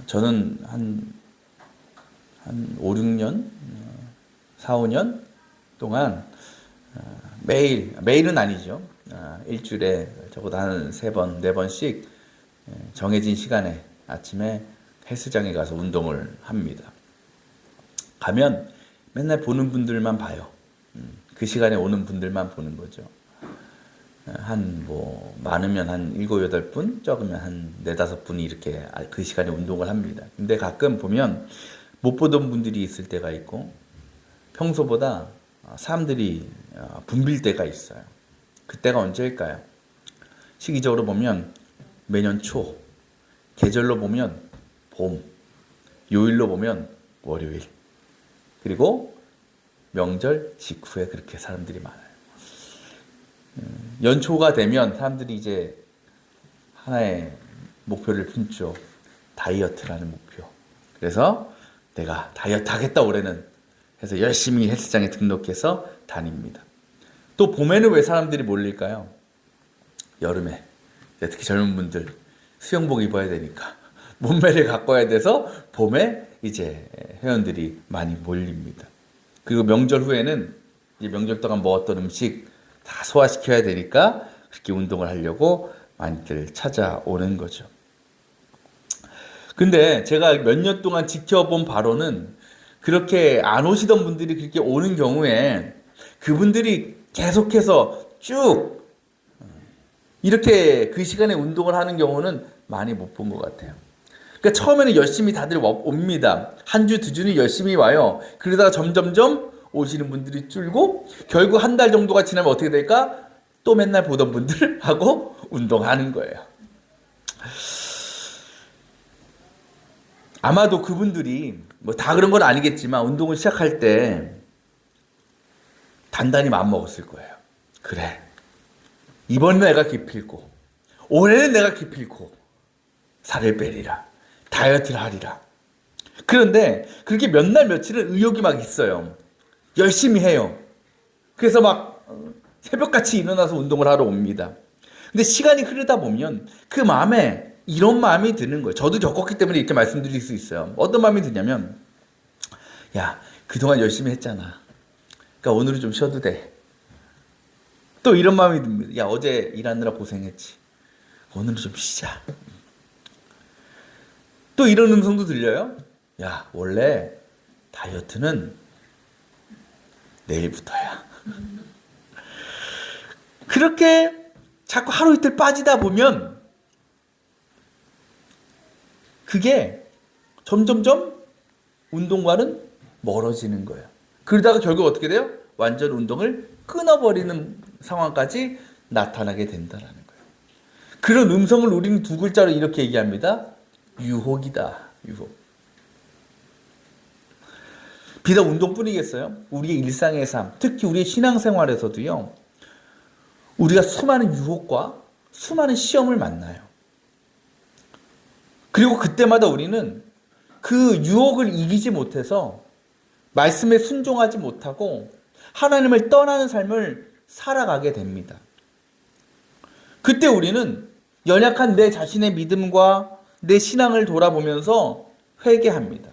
저는 한 5, 6년, 4, 5년 동안 매일은 아니죠. 일주일에 적어도 한 3번, 4번씩 정해진 시간에 아침에 헬스장에 가서 운동을 합니다. 가면 맨날 보는 분들만 봐요. 그 시간에 오는 분들만 보는 거죠. 많으면 한 7, 8분, 적으면 한 4, 5분이 이렇게 그 시간에 운동을 합니다. 근데 가끔 보면 못 보던 분들이 있을 때가 있고, 평소보다 사람들이 붐빌 때가 있어요. 그때가 언제일까요? 시기적으로 보면 매년 초, 계절로 보면 봄, 요일로 보면 월요일, 그리고 명절 직후에 그렇게 사람들이 많아요. 연초가 되면 사람들이 이제 하나의 목표를 품죠. 다이어트라는 목표. 그래서 내가 다이어트 하겠다 올해는 해서 열심히 헬스장에 등록해서 다닙니다. 또 봄에는 왜 사람들이 몰릴까요? 여름에 특히 젊은 분들 수영복 입어야 되니까 몸매를 가꿔야 돼서 봄에 이제 회원들이 많이 몰립니다. 그리고 명절 후에는 이제 명절 동안 먹었던 음식 다 소화시켜야 되니까 그렇게 운동을 하려고 많이들 찾아오는 거죠. 근데 제가 몇 년 동안 지켜본 바로는 그렇게 안 오시던 분들이 그렇게 오는 경우에 그분들이 계속해서 쭉 이렇게 그 시간에 운동을 하는 경우는 많이 못 본 것 같아요. 그러니까 처음에는 열심히 다들 옵니다. 한 주, 2주는 열심히 와요. 그러다가 점점점 오시는 분들이 줄고 결국 한 달 정도가 지나면 어떻게 될까? 또 맨날 보던 분들하고 운동하는 거예요. 아마도 그분들이 다 그런 건 아니겠지만 운동을 시작할 때 단단히 마음먹었을 거예요. 그래, 이번엔 내가 기필코, 올해는 내가 기필코 살을 빼리라, 다이어트를 하리라. 그런데 그렇게 몇 날 며칠은 의욕이 막 있어요. 열심히 해요. 그래서 막 새벽같이 일어나서 운동을 하러 옵니다. 근데 시간이 흐르다 보면 그 마음에 이런 마음이 드는 거예요. 저도 겪었기 때문에 이렇게 말씀드릴 수 있어요. 어떤 마음이 드냐면, 야, 그동안 열심히 했잖아. 그러니까 오늘은 좀 쉬어도 돼. 또 이런 마음이 듭니다. 야, 어제 일하느라 고생했지. 오늘은 좀 쉬자. 또 이런 음성도 들려요. 야, 원래 다이어트는 내일부터야. 그렇게 자꾸 하루 이틀 빠지다 보면 그게 점점점 운동과는 멀어지는 거예요. 그러다가 결국 어떻게 돼요? 완전 운동을 끊어버리는 상황까지 나타나게 된다는 거예요. 그런 음성을 우리는 2글자로 이렇게 얘기합니다. 유혹이다. 유혹. 비단 운동뿐이겠어요? 우리의 일상의 삶, 특히 우리의 신앙생활에서도요. 우리가 수많은 유혹과 수많은 시험을 만나요. 그리고 그때마다 우리는 그 유혹을 이기지 못해서 말씀에 순종하지 못하고 하나님을 떠나는 삶을 살아가게 됩니다. 그때 우리는 연약한 내 자신의 믿음과 내 신앙을 돌아보면서 회개합니다.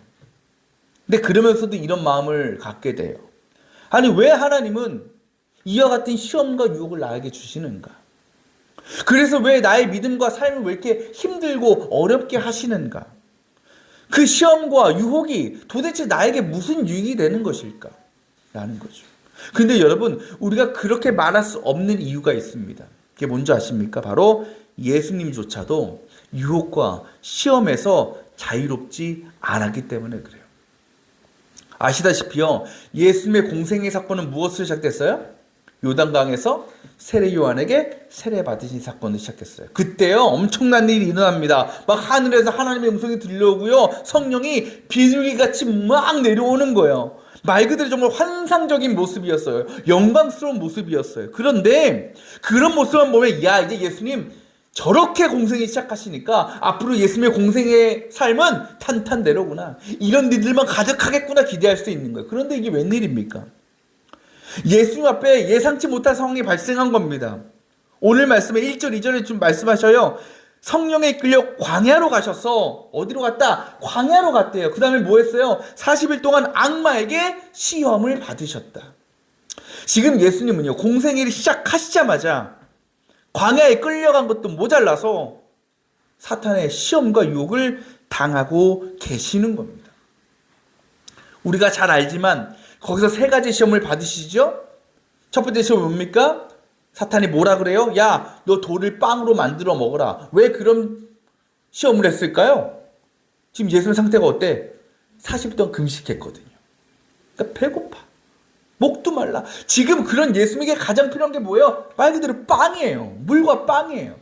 근데 그러면서도 이런 마음을 갖게 돼요. 아니, 왜 하나님은 이와 같은 시험과 유혹을 나에게 주시는가? 그래서 왜 나의 믿음과 삶을 왜 이렇게 힘들고 어렵게 하시는가? 그 시험과 유혹이 도대체 나에게 무슨 유익이 되는 것일까? 라는 거죠. 근데 여러분, 우리가 그렇게 말할 수 없는 이유가 있습니다. 그게 뭔지 아십니까? 바로 예수님조차도 유혹과 시험에서 자유롭지 않았기 때문에 그래요. 아시다시피요, 예수님의 공생의 사건은 무엇으로 시작됐어요? 요단강에서 세례 요한에게 세례 받으신 사건을 시작했어요. 그때요, 엄청난 일이 일어납니다. 막 하늘에서 하나님의 음성이 들려오고요, 성령이 비둘기같이 막 내려오는 거예요. 말 그대로 정말 환상적인 모습이었어요. 영광스러운 모습이었어요. 그런데 그런 모습만 보면, 야, 이제 예수님 저렇게 공생이 시작하시니까 앞으로 예수님의 공생의 삶은 탄탄대로구나, 이런 일들만 가득하겠구나 기대할 수 있는 거예요. 그런데 이게 웬일입니까? 예수님 앞에 예상치 못한 상황이 발생한 겁니다. 오늘 말씀에 1절 2절에 좀 말씀하셔요. 성령에 이끌려 광야로 가셔서 어디로 갔다? 광야로 갔대요. 그 다음에 뭐 했어요? 40일 동안 악마에게 시험을 받으셨다. 지금 예수님은요, 공생애를 시작하시자마자 광야에 끌려간 것도 모자라서 사탄의 시험과 유혹을 당하고 계시는 겁니다. 우리가 잘 알지만 거기서 세 가지 시험을 받으시죠? 첫 번째 시험은 뭡니까? 사탄이 뭐라 그래요? 야, 너 돌을 빵으로 만들어 먹어라. 왜 그런 시험을 했을까요? 지금 예수님 상태가 어때? 40일 동안 금식했거든요. 그러니까 배고파. 목도 말라. 지금 그런 예수님에게 가장 필요한 게 뭐예요? 말 그대로 빵이에요. 물과 빵이에요.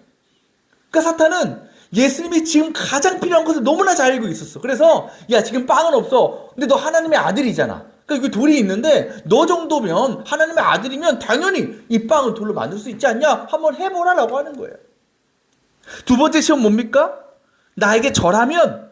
그러니까 사탄은 예수님이 지금 가장 필요한 것을 너무나 잘 알고 있었어. 그래서 야, 지금 빵은 없어. 근데 너 하나님의 아들이잖아. 그러니까 여기 돌이 있는데 너 정도면 하나님의 아들이면 당연히 이 빵을 돌로 만들 수 있지 않냐? 한번 해보라라고 하는 거예요. 두 번째 시험 뭡니까? 나에게 절하면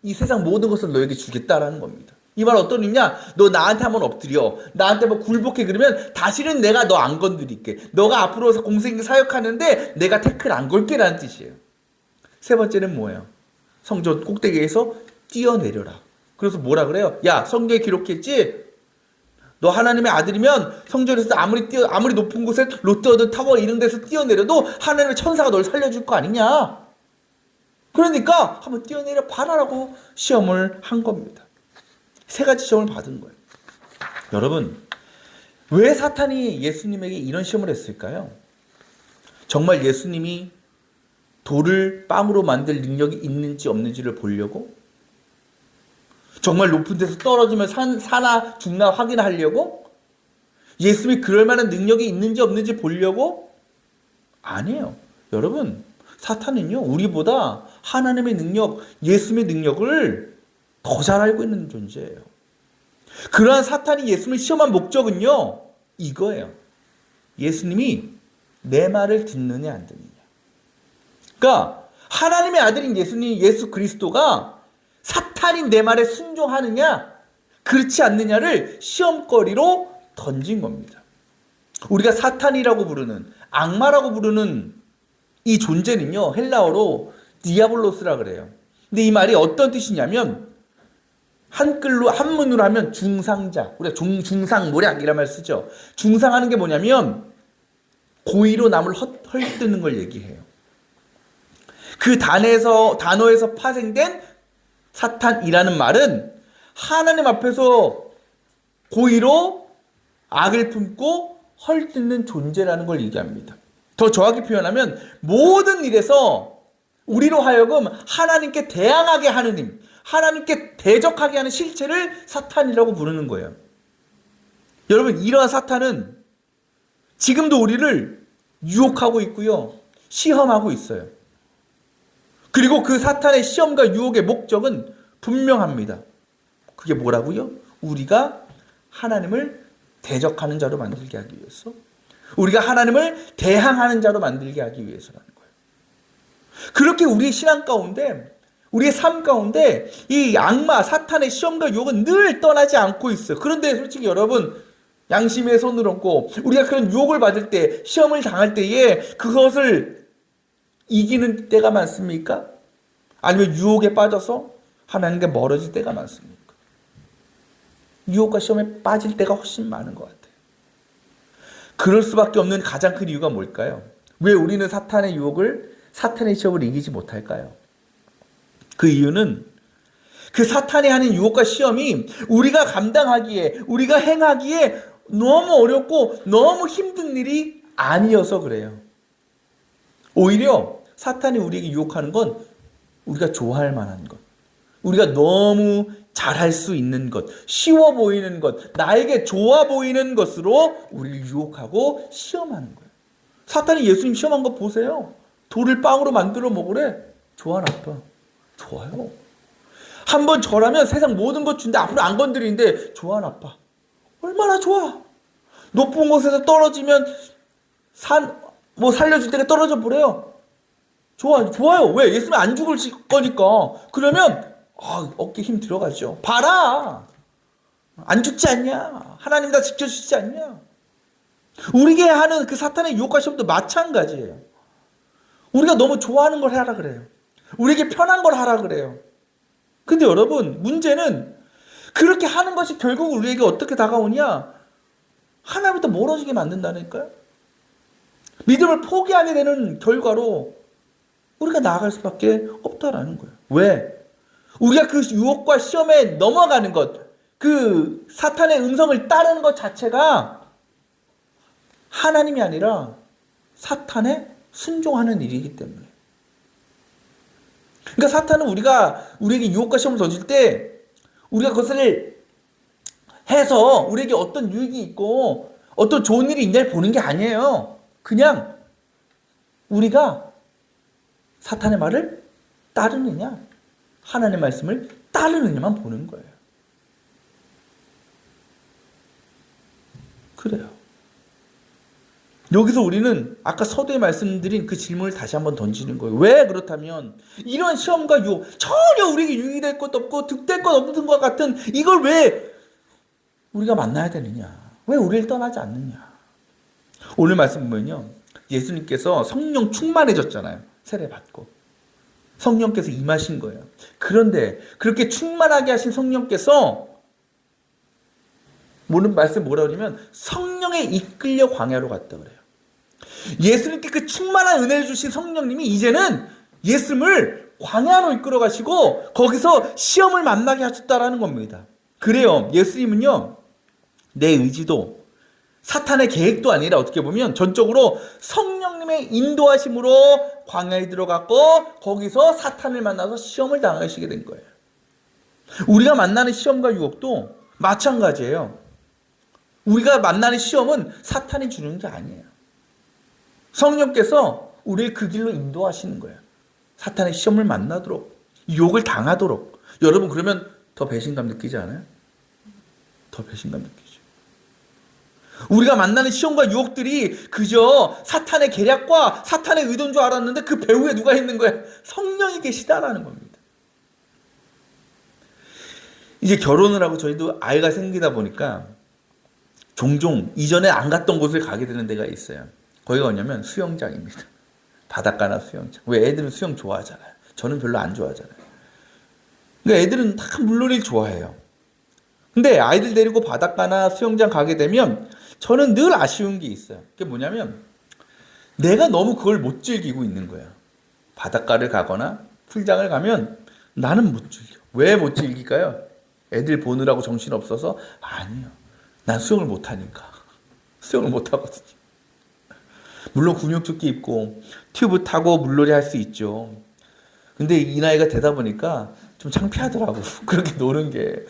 이 세상 모든 것을 너에게 주겠다라는 겁니다. 이 말 어떤 의미냐? 너 나한테 한번 엎드려. 나한테 뭐 굴복해 그러면 다시는 내가 너 안 건드릴게. 너가 앞으로 공생 사역하는데 내가 태클 안 걸게라는 뜻이에요. 세 번째는 뭐예요? 성전 꼭대기에서 뛰어내려라. 그래서 뭐라 그래요? 야, 성경에 기록했지? 너 하나님의 아들이면 성전에서 아무리 높은 곳에 롯데월드 타워 이런 데서 뛰어내려도 하나님의 천사가 널 살려줄 거 아니냐? 그러니까 한번 뛰어내려 봐라라고 시험을 한 겁니다. 세 가지 시험을 받은 거예요. 여러분, 왜 사탄이 예수님에게 이런 시험을 했을까요? 정말 예수님이 돌을 빵으로 만들 능력이 있는지 없는지를 보려고? 정말 높은 데서 떨어지면 사나 죽나 확인하려고? 예수님이 그럴 만한 능력이 있는지 없는지 보려고? 아니에요. 여러분, 사탄은요, 우리보다 하나님의 능력, 예수님의 능력을 더 잘 알고 있는 존재예요. 그러한 사탄이 예수님을 시험한 목적은요, 이거예요. 예수님이 내 말을 듣느냐 안 듣느냐. 그러니까 하나님의 아들인 예수님, 예수 그리스도가 사탄인 내 말에 순종하느냐 그렇지 않느냐를 시험거리로 던진 겁니다. 우리가 사탄이라고 부르는, 악마라고 부르는 이 존재는요, 헬라어로 디아블로스라 그래요. 근데 이 말이 어떤 뜻이냐면 한문으로 하면 중상자, 우리가 중상모략이라는 말 쓰죠. 중상하는 게 뭐냐면 고의로 남을 헐뜯는 걸 얘기해요. 그 단어에서 파생된 사탄이라는 말은 하나님 앞에서 고의로 악을 품고 헐뜯는 존재라는 걸 얘기합니다. 더 정확히 표현하면 모든 일에서 우리로 하여금 하나님께 대항하게 하는 힘, 하나님께 대적하게 하는 실체를 사탄이라고 부르는 거예요. 여러분, 이러한 사탄은 지금도 우리를 유혹하고 있고요, 시험하고 있어요. 그리고 그 사탄의 시험과 유혹의 목적은 분명합니다. 그게 뭐라고요? 우리가 하나님을 대적하는 자로 만들게 하기 위해서, 우리가 하나님을 대항하는 자로 만들게 하기 위해서라는 거예요. 그렇게 우리의 신앙 가운데, 우리의 삶 가운데 이 악마, 사탄의 시험과 유혹은 늘 떠나지 않고 있어요. 그런데 솔직히 여러분, 양심의 손을 얹고 우리가 그런 유혹을 받을 때, 시험을 당할 때에 그것을 이기는 때가 많습니까? 아니면 유혹에 빠져서 하나님께 멀어질 때가 많습니까? 유혹과 시험에 빠질 때가 훨씬 많은 것 같아요. 그럴 수밖에 없는 가장 큰 이유가 뭘까요? 왜 우리는 사탄의 유혹을, 사탄의 시험을 이기지 못할까요? 그 이유는 그 사탄이 하는 유혹과 시험이 우리가 감당하기에, 우리가 행하기에 너무 어렵고 너무 힘든 일이 아니어서 그래요. 오히려 사탄이 우리에게 유혹하는 건 우리가 좋아할 만한 것, 우리가 너무 잘할 수 있는 것, 쉬워 보이는 것, 나에게 좋아 보이는 것으로 우리를 유혹하고 시험하는 거예요. 사탄이 예수님 시험한 거 보세요. 돌을 빵으로 만들어 먹으래. 좋아, 나빠? 좋아요. 한번 절하면 세상 모든 것 준대. 앞으로 안 건드리는데 좋아, 나빠? 얼마나 좋아. 높은 곳에서 떨어지면 살려줄 때가 떨어져 버려요. 좋아요. 왜? 예수님 안 죽을 거니까. 그러면 어깨 힘 들어가죠. 봐라, 안 죽지 않냐? 하나님 다 지켜주시지 않냐? 우리에게 하는 그 사탄의 유혹과 시험도 마찬가지예요. 우리가 너무 좋아하는 걸 하라 그래요. 우리에게 편한 걸 하라 그래요. 근데 여러분, 문제는 그렇게 하는 것이 결국 우리에게 어떻게 다가오냐? 하나님부터 멀어지게 만든다니까요. 믿음을 포기하게 되는 결과로 우리가 나아갈 수밖에 없다라는 거예요. 왜? 우리가 그 유혹과 시험에 넘어가는 것, 그 사탄의 음성을 따르는 것 자체가 하나님이 아니라 사탄에 순종하는 일이기 때문에. 그러니까 사탄은 우리에게 유혹과 시험을 던질 때 우리가 그것을 해서 우리에게 어떤 유익이 있고 어떤 좋은 일이 있냐를 보는 게 아니에요. 그냥 우리가 사탄의 말을 따르느냐, 하나님의 말씀을 따르느냐만 보는 거예요. 그래요. 여기서 우리는 아까 서두에 말씀드린 그 질문을 다시 한번 던지는 거예요. 왜 그렇다면 이런 시험과 유혹, 전혀 우리에게 유익이 될 것도 없고 득될 것 없는 것 같은 이걸 왜 우리가 만나야 되느냐? 왜 우리를 떠나지 않느냐? 오늘 말씀 보면요, 예수님께서 성령 충만해졌잖아요. 세례 받고 성령께서 임하신 거예요. 그런데 그렇게 충만하게 하신 성령께서 모르는 말씀 뭐라 그러냐면 성령에 이끌려 광야로 갔다 그래요. 예수님께 그 충만한 은혜를 주신 성령님이 이제는 예수님을 광야로 이끌어 가시고 거기서 시험을 만나게 하셨다라는 겁니다. 그래요. 예수님은요, 내 의지도 사탄의 계획도 아니라 어떻게 보면 전적으로 성령님의 인도하심으로 광야에 들어갔고 거기서 사탄을 만나서 시험을 당하시게 된 거예요. 우리가 만나는 시험과 유혹도 마찬가지예요. 우리가 만나는 시험은 사탄이 주는 게 아니에요. 성령께서 우리를 그 길로 인도하시는 거예요. 사탄의 시험을 만나도록, 유혹을 당하도록. 여러분, 그러면 더 배신감 느끼지 않아요? 더 배신감 느끼죠. 우리가 만나는 시험과 유혹들이 그저 사탄의 계략과 사탄의 의도인 줄 알았는데 그 배후에 누가 있는 거예요? 성령이 계시다라는 겁니다. 이제 결혼을 하고 저희도 아이가 생기다 보니까 종종 이전에 안 갔던 곳을 가게 되는 데가 있어요. 거기가 뭐냐면 수영장입니다. 바닷가나 수영장. 왜 애들은 수영 좋아하잖아요. 저는 별로 안 좋아하잖아요. 그러니까 애들은 다 물놀이를 좋아해요. 근데 아이들 데리고 바닷가나 수영장 가게 되면 저는 늘 아쉬운 게 있어요. 그게 뭐냐면 내가 너무 그걸 못 즐기고 있는 거예요. 바닷가를 가거나 풀장을 가면 나는 못 즐겨. 왜 못 즐길까요? 애들 보느라고 정신없어서? 아니요. 난 수영을 못하니까. 수영을 못하거든요. 물론 구명조끼 입고 튜브 타고 물놀이 할 수 있죠. 근데 이 나이가 되다 보니까 좀 창피하더라고. 그렇게 노는 게.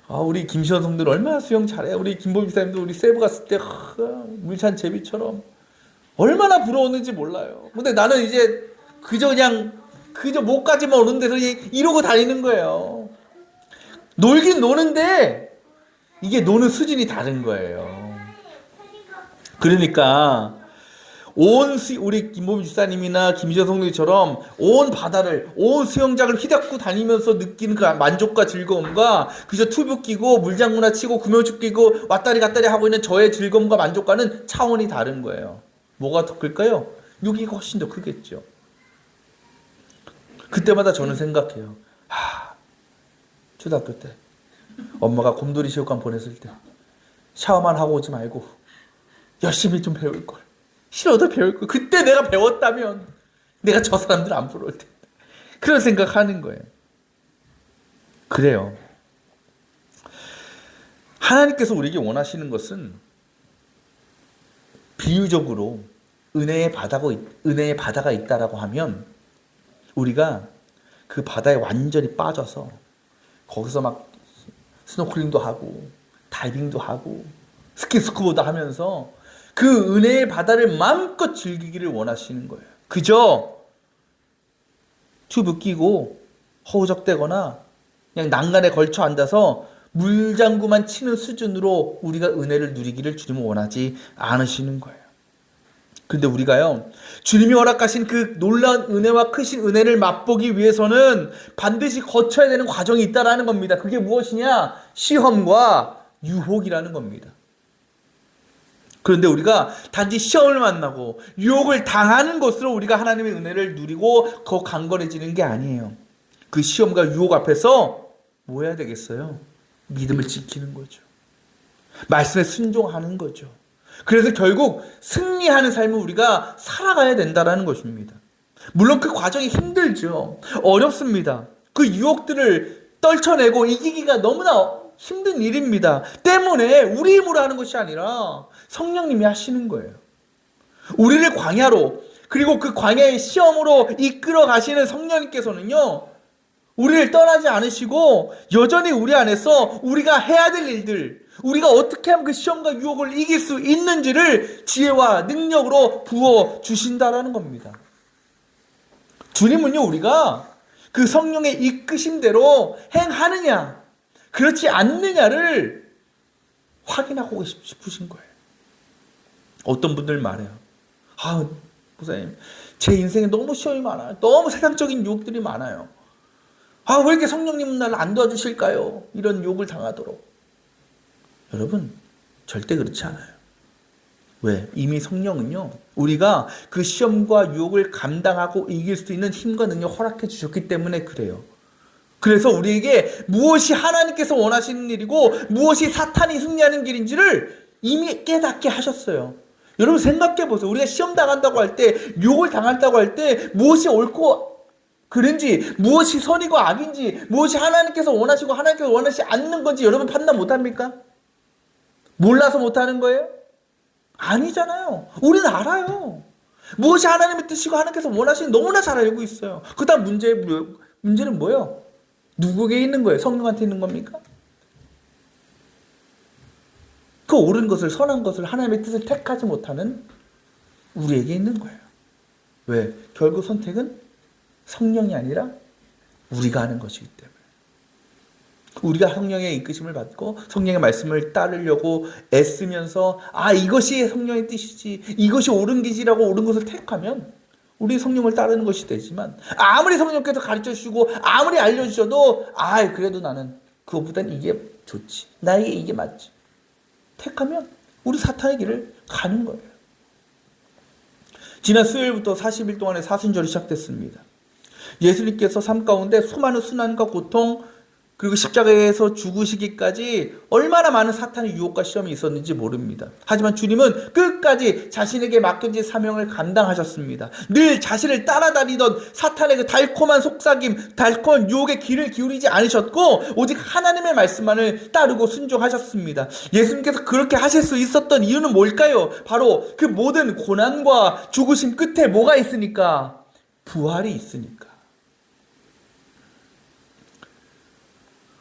우리 김시원 성들 얼마나 수영 잘해. 우리 김보미 사님도 우리 세부 갔을 때 물찬 제비처럼 얼마나 부러웠는지 몰라요. 근데 나는 이제 그저 목까지만 오는 데서 이러고 다니는 거예요. 놀긴 노는데 이게 노는 수준이 다른 거예요. 그러니까 우리 김보미 집사님이나 김지현 성도님처럼 온 바다를, 온 수영장을 휘젓고 다니면서 느끼는 그 만족과 즐거움과 그저 튜브 끼고 물장구나 치고 구명축 끼고 왔다리 갔다리 하고 있는 저의 즐거움과 만족과는 차원이 다른 거예요. 뭐가 더 클까요? 여기가 훨씬 더 크겠죠. 그때마다 저는 생각해요. 초등학교 때 엄마가 곰돌이 체육관 보냈을 때 샤워만 하고 오지 말고 열심히 좀 배울 걸. 싫어도 배울 걸. 그때 내가 배웠다면 내가 저 사람들 안 부러울 텐데. 그런 생각하는 거예요. 그래요. 하나님께서 우리에게 원하시는 것은 비유적으로 은혜의 바다가 있다라고 하면 우리가 그 바다에 완전히 빠져서 거기서 막 스노클링도 하고 다이빙도 하고 스킨스쿠버도 하면서 그 은혜의 바다를 마음껏 즐기기를 원하시는 거예요. 그저 튜브 끼고 허우적대거나 그냥 난간에 걸쳐 앉아서 물장구만 치는 수준으로 우리가 은혜를 누리기를 주님은 원하지 않으시는 거예요. 그런데 우리가요, 주님이 허락하신 그 놀라운 은혜와 크신 은혜를 맛보기 위해서는 반드시 거쳐야 되는 과정이 있다라는 겁니다. 그게 무엇이냐? 시험과 유혹이라는 겁니다. 그런데 우리가 단지 시험을 만나고 유혹을 당하는 것으로 우리가 하나님의 은혜를 누리고 더 강건해지는 게 아니에요. 그 시험과 유혹 앞에서 뭐 해야 되겠어요? 믿음을 지키는 거죠. 말씀에 순종하는 거죠. 그래서 결국 승리하는 삶을 우리가 살아가야 된다는 것입니다. 물론 그 과정이 힘들죠. 어렵습니다. 그 유혹들을 떨쳐내고 이기기가 너무나 힘든 일입니다. 때문에 우리 힘으로 하는 것이 아니라 성령님이 하시는 거예요. 우리를 광야로, 그리고 그 광야의 시험으로 이끌어 가시는 성령님께서는요, 우리를 떠나지 않으시고 여전히 우리 안에서 우리가 해야 될 일들, 우리가 어떻게 하면 그 시험과 유혹을 이길 수 있는지를 지혜와 능력으로 부어 주신다라는 겁니다. 주님은요, 우리가 그 성령의 이끄심대로 행하느냐 그렇지 않느냐를 확인하고 싶으신 거예요. 어떤 분들 말해요. 아, 목사님, 제 인생에 너무 시험이 많아요. 너무 세상적인 유혹들이 많아요. 아, 왜 이렇게 성령님은 나를 안 도와주실까요? 이런 유혹을 당하도록. 여러분, 절대 그렇지 않아요. 왜? 이미 성령은요, 우리가 그 시험과 유혹을 감당하고 이길 수 있는 힘과 능력 허락해 주셨기 때문에 그래요. 그래서 우리에게 무엇이 하나님께서 원하시는 일이고 무엇이 사탄이 승리하는 길인지를 이미 깨닫게 하셨어요. 여러분 생각해 보세요. 우리가 시험 당한다고 할 때, 유혹을 당한다고 할 때 무엇이 옳고 그런지, 무엇이 선이고 악인지, 무엇이 하나님께서 원하시고 하나님께서 원하시지 않는 건지 여러분 판단 못합니까? 몰라서 못하는 거예요? 아니잖아요. 우리는 알아요. 무엇이 하나님의 뜻이고 하나님께서 원하시는 너무나 잘 알고 있어요. 그 다음 문제는 뭐예요? 누구에게 있는 거예요? 성령한테 있는 겁니까? 그 옳은 것을, 선한 것을, 하나님의 뜻을 택하지 못하는 우리에게 있는 거예요. 왜? 결국 선택은 성령이 아니라 우리가 하는 것이기 때문에. 우리가 성령의 이끄심을 받고 성령의 말씀을 따르려고 애쓰면서 이것이 성령의 뜻이지, 이것이 옳은 길이라고 옳은 것을 택하면 우리 성령을 따르는 것이 되지만, 아무리 성령께서 가르쳐 주시고 아무리 알려주셔도 그래도 나는 그것보단 이게 좋지, 나에게 이게 맞지, 택하면 우리 사탄의 길을 가는 거예요. 지난 수요일부터 40일 동안의 사순절이 시작됐습니다. 예수님께서 삶 가운데 수많은 순환과 고통, 그리고 십자가에서 죽으시기까지 얼마나 많은 사탄의 유혹과 시험이 있었는지 모릅니다. 하지만 주님은 끝까지 자신에게 맡겨진 사명을 감당하셨습니다. 늘 자신을 따라다니던 사탄의 그 달콤한 속삭임, 달콤한 유혹에 귀를 기울이지 않으셨고 오직 하나님의 말씀만을 따르고 순종하셨습니다. 예수님께서 그렇게 하실 수 있었던 이유는 뭘까요? 바로 그 모든 고난과 죽으심 끝에 뭐가 있으니까? 부활이 있으니까.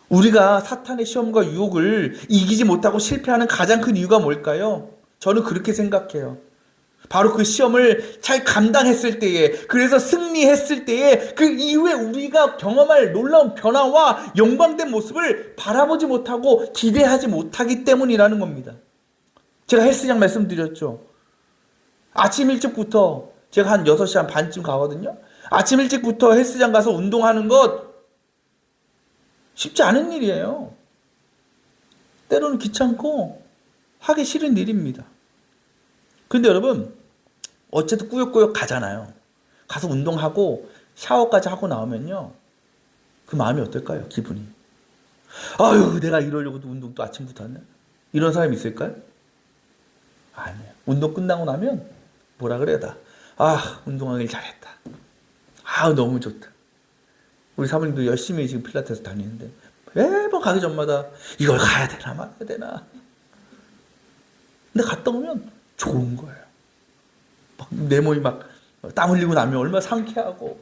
우리가 사탄의 시험과 유혹을 이기지 못하고 실패하는 가장 큰 이유가 뭘까요? 저는 그렇게 생각해요. 바로 그 시험을 잘 감당했을 때에, 그래서 승리했을 때에 그 이후에 우리가 경험할 놀라운 변화와 영광된 모습을 바라보지 못하고 기대하지 못하기 때문이라는 겁니다. 제가 헬스장 말씀드렸죠. 아침 일찍부터, 제가 한 6시 한 반쯤 가거든요. 아침 일찍부터 헬스장 가서 운동하는 것 쉽지 않은 일이에요. 때로는 귀찮고 하기 싫은 일입니다. 근데 여러분, 어쨌든 꾸역꾸역 가잖아요. 가서 운동하고 샤워까지 하고 나오면요, 그 마음이 어떨까요? 기분이. 내가 이러려고 운동 또 아침부터 하네. 이런 사람이 있을까요? 아니에요. 운동 끝나고 나면 뭐라 그래야 다. 운동하길 잘했다. 너무 좋다. 우리 사모님도 열심히 지금 필라테스 다니는데 매번 가기 전마다 이걸 가야 되나 말아야 되나. 근데 갔다 오면 좋은 거예요. 내 몸이 막 땀 흘리고 나면 얼마나 상쾌하고,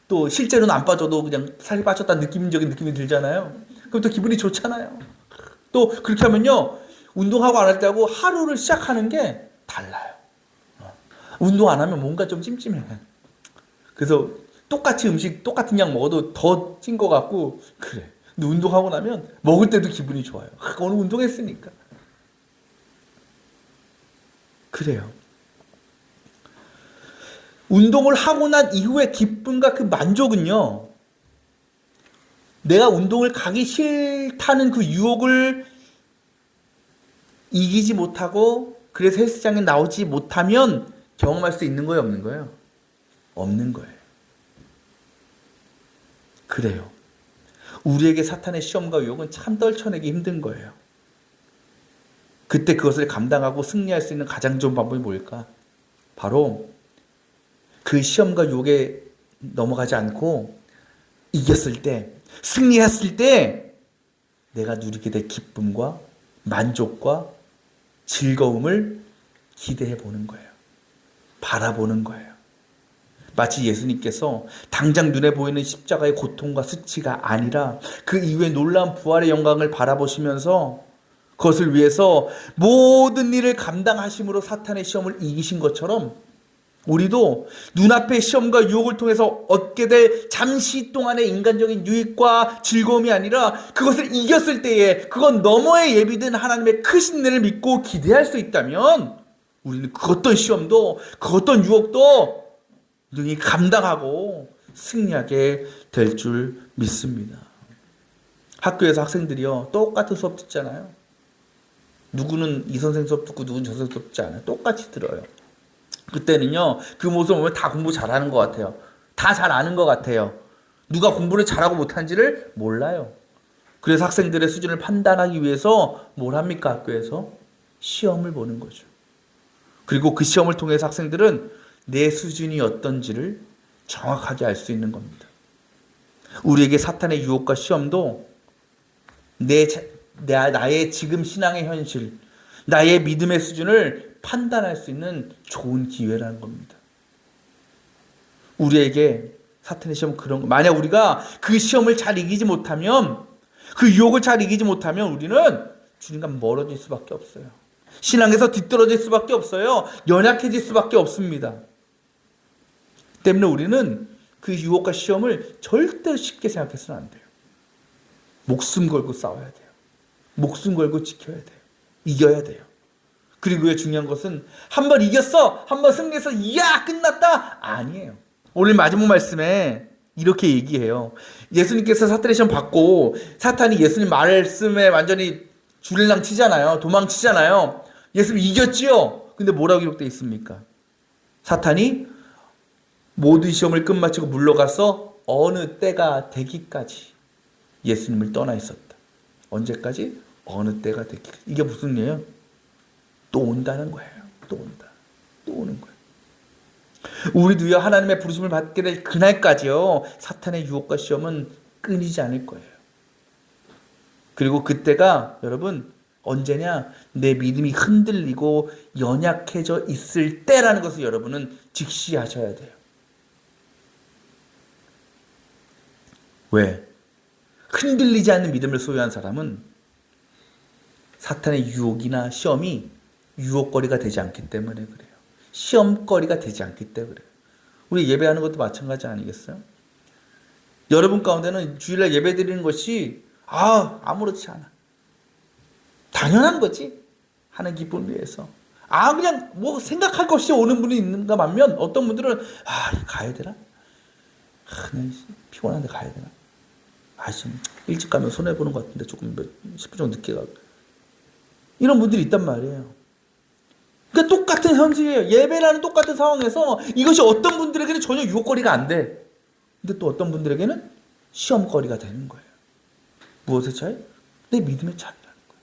또 실제로는 안 빠져도 그냥 살이 빠졌다는 느낌적인 느낌이 들잖아요. 그럼 또 기분이 좋잖아요. 또 그렇게 하면요, 운동하고 안 할 때하고 하루를 시작하는 게 달라요. 운동 안 하면 뭔가 좀 찜찜해. 그래서 똑같이 음식 똑같은 양 먹어도 더 찐 것 같고 그래. 근데 운동하고 나면 먹을 때도 기분이 좋아요. 오늘 운동했으니까. 그래요. 운동을 하고 난 이후의 기쁨과 그 만족은요, 내가 운동을 가기 싫다는 그 유혹을 이기지 못하고 그래서 헬스장에 나오지 못하면 경험할 수 있는 거예요, 없는 거예요? 없는 거예요. 그래요. 우리에게 사탄의 시험과 유혹은 참 떨쳐내기 힘든 거예요. 그때 그것을 감당하고 승리할 수 있는 가장 좋은 방법이 뭘까? 바로 그 시험과 유혹에 넘어가지 않고 이겼을 때, 승리했을 때 내가 누리게 될 기쁨과 만족과 즐거움을 기대해 보는 거예요. 바라보는 거예요. 마치 예수님께서 당장 눈에 보이는 십자가의 고통과 수치가 아니라 그 이후에 놀라운 부활의 영광을 바라보시면서 그것을 위해서 모든 일을 감당하심으로 사탄의 시험을 이기신 것처럼 우리도 눈앞의 시험과 유혹을 통해서 얻게 될 잠시 동안의 인간적인 유익과 즐거움이 아니라 그것을 이겼을 때에 그건 너머에 예비된 하나님의 크신 은혜를 믿고 기대할 수 있다면 우리는 그 어떤 시험도 그 어떤 유혹도 능히 감당하고 승리하게 될 줄 믿습니다. 학교에서 학생들이요 똑같은 수업 듣잖아요. 누구는 이 선생 수업 듣고 누구는 저 선생 수업 듣지 않아요. 똑같이 들어요. 그때는요 그 모습 보면 다 공부 잘하는 것 같아요. 다 잘 아는 것 같아요. 누가 공부를 잘하고 못하는지를 몰라요. 그래서 학생들의 수준을 판단하기 위해서 뭘 합니까? 학교에서 시험을 보는 거죠. 그리고 그 시험을 통해서 학생들은 내 수준이 어떤지를 정확하게 알 수 있는 겁니다. 우리에게 사탄의 유혹과 시험도 나의 지금 신앙의 현실, 나의 믿음의 수준을 판단할 수 있는 좋은 기회라는 겁니다. 우리에게 사탄의 시험은 그런 거. 만약 우리가 그 시험을 잘 이기지 못하면, 그 유혹을 잘 이기지 못하면 우리는 주님과 멀어질 수밖에 없어요. 신앙에서 뒤떨어질 수밖에 없어요. 연약해질 수밖에 없습니다. 때문에 우리는 그 유혹과 시험을 절대로 쉽게 생각해서는 안 돼요. 목숨 걸고 싸워야 돼요. 목숨 걸고 지켜야 돼요. 이겨야 돼요. 그리고 중요한 것은 한 번 이겼어, 한 번 승리해서 이야 끝났다 아니에요. 오늘 마지막 말씀에 이렇게 얘기해요. 예수님께서 사탄의 시험 받고 사탄이 예수님 말씀에 완전히 줄일랑 치잖아요. 도망치잖아요. 예수님 이겼지요. 근데 뭐라고 기록되어 있습니까? 사탄이 모든 시험을 끝마치고 물러가서 어느 때가 되기까지 예수님을 떠나 있었다. 언제까지? 어느 때가 되기까지. 이게 무슨 일이에요? 또 온다는 거예요. 또 온다. 또 오는 거예요. 우리도요 하나님의 부르심을 받게 될 그날까지요 사탄의 유혹과 시험은 끊이지 않을 거예요. 그리고 그때가 여러분 언제냐? 내 믿음이 흔들리고 연약해져 있을 때라는 것을 여러분은 직시하셔야 돼요. 왜? 흔들리지 않는 믿음을 소유한 사람은 사탄의 유혹이나 시험이 유혹거리가 되지 않기 때문에 그래요. 시험거리가 되지 않기 때문에 그래요. 우리 예배하는 것도 마찬가지 아니겠어요? 여러분 가운데는 주일날 예배 드리는 것이 아무렇지 않아. 당연한 거지. 하는 기쁨을 위해서. 그냥 뭐 생각할 것이 오는 분이 있는가 반면 어떤 분들은 가야 되나? 그냥 피곤한데 가야 되나? 좀 일찍 가면 손해보는 것 같은데 조금 10분 정도 늦게 가고. 이런 분들이 있단 말이에요. 그러니까 똑같은 현실이에요. 예배라는 똑같은 상황에서 이것이 어떤 분들에게는 전혀 유혹거리가 안 돼. 근데 또 어떤 분들에게는 시험거리가 되는 거예요. 무엇의 차이? 내 믿음의 차이라는 거예요.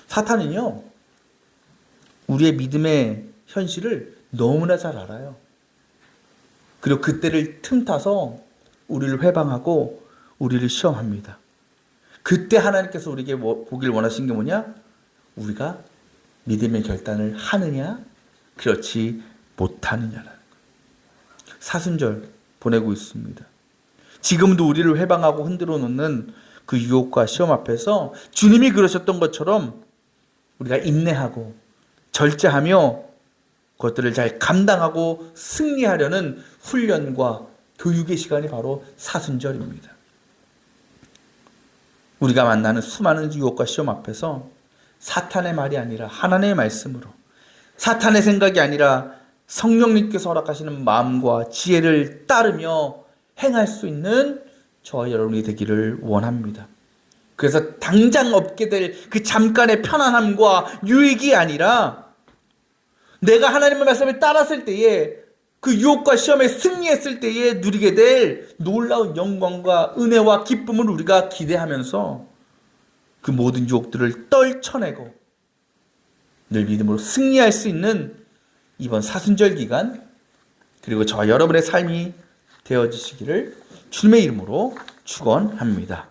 사탄은요, 우리의 믿음의 현실을 너무나 잘 알아요. 그리고 그때를 틈타서 우리를 회방하고 우리를 시험합니다. 그때 하나님께서 우리에게 보길 원하신 게 뭐냐? 우리가 믿음의 결단을 하느냐, 그렇지 못하느냐라는 거예요. 사순절 보내고 있습니다. 지금도 우리를 회방하고 흔들어 놓는 그 유혹과 시험 앞에서 주님이 그러셨던 것처럼 우리가 인내하고 절제하며 그것들을 잘 감당하고 승리하려는 훈련과 교육의 시간이 바로 사순절입니다. 우리가 만나는 수많은 유혹과 시험 앞에서 사탄의 말이 아니라 하나님의 말씀으로, 사탄의 생각이 아니라 성령님께서 허락하시는 마음과 지혜를 따르며 행할 수 있는 저와 여러분이 되기를 원합니다. 그래서 당장 얻게 될 그 잠깐의 편안함과 유익이 아니라 내가 하나님의 말씀을 따랐을 때에 그 유혹과 시험에 승리했을 때에 누리게 될 놀라운 영광과 은혜와 기쁨을 우리가 기대하면서 그 모든 유혹들을 떨쳐내고 늘 믿음으로 승리할 수 있는 이번 사순절 기간 그리고 저와 여러분의 삶이 되어지시기를 주님의 이름으로 축원합니다.